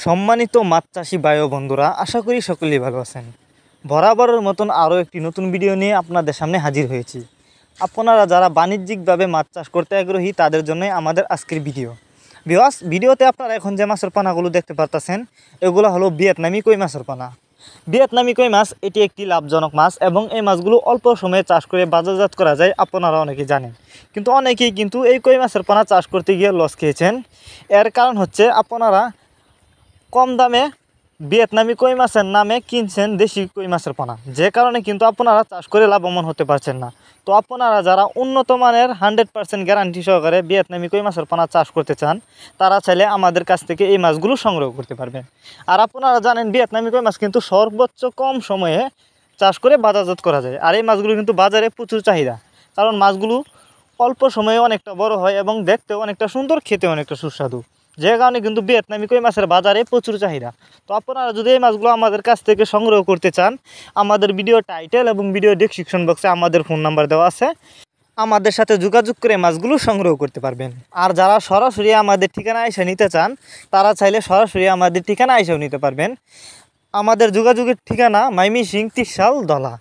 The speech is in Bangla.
সম্মানিত মাছ চাষি ভাই ও বন্ধুরা, আশা করি সকলেই ভালো আছেন। বরাবরের মতন আরও একটি নতুন ভিডিও নিয়ে আপনাদের সামনে হাজির হয়েছি। আপনারা যারা বাণিজ্যিকভাবে মাছ চাষ করতে আগ্রহী তাদের জন্যই আমাদের আজকের ভিডিওতে আপনারা এখন যে মাছের পানাগুলো দেখতে পারতেছেন এগুলো হলো ভিয়েতনামি কই মাছের পানা। ভিয়েতনামি কই মাছ এটি একটি লাভজনক মাছ এবং এই মাছগুলো অল্প সময়ে চাষ করে বাজারজাত করা যায়, আপনারা অনেকেই জানেন। কিন্তু অনেকেই এই কই মাছের পানা চাষ করতে গিয়ে লস খেয়েছেন। এর কারণ হচ্ছে আপনারা কম দামে ভিয়েতনামি কই মাছের নামে কিনছেন দেশি কই মাছের পোনা, যে কারণে কিন্তু আপনারা চাষ করে লাভবান হতে পারছেন না। তো আপনারা যারা উন্নত মানের 100% গ্যারান্টি সহকারে ভিয়েতনামি কই মাছের পোনা চাষ করতে চান তারা চাইলে আমাদের কাছ থেকে এই মাছগুলো সংগ্রহ করতে পারবেন। আর আপনারা জানেন ভিয়েতনামি কই মাছ কিন্তু সর্বোচ্চ কম সময়ে চাষ করে বাজারজাত করা যায়। আর এই মাছগুলো কিন্তু বাজারে প্রচুর চাহিদা, কারণ মাছগুলো অল্প সময়ে অনেকটা বড় হয় এবং দেখতেও অনেকটা সুন্দর, খেতে অনেকটা সুস্বাদু, যে কারণে কিন্তু ভিয়েতনামি কই মাছের বাজারে প্রচুর চাহিদা। তো আপনারা যদি এই মাছগুলো আমাদের কাছ থেকে সংগ্রহ করতে চান, আমাদের ভিডিও টাইটেল এবং ভিডিও ডেসক্রিপশন বক্সে আমাদের ফোন নাম্বার দেওয়া আছে, আমাদের সাথে যোগাযোগ করে মাছগুলো সংগ্রহ করতে পারবেন। আর যারা সরাসরি আমাদের ঠিকানা এসে নিতে চান তারা চাইলে সরাসরি আমাদের ঠিকানা এসেও নিতে পারবেন। আমাদের যোগাযোগের ঠিকানা ময়মনসিংহ, ত্রিশাল, ধলা।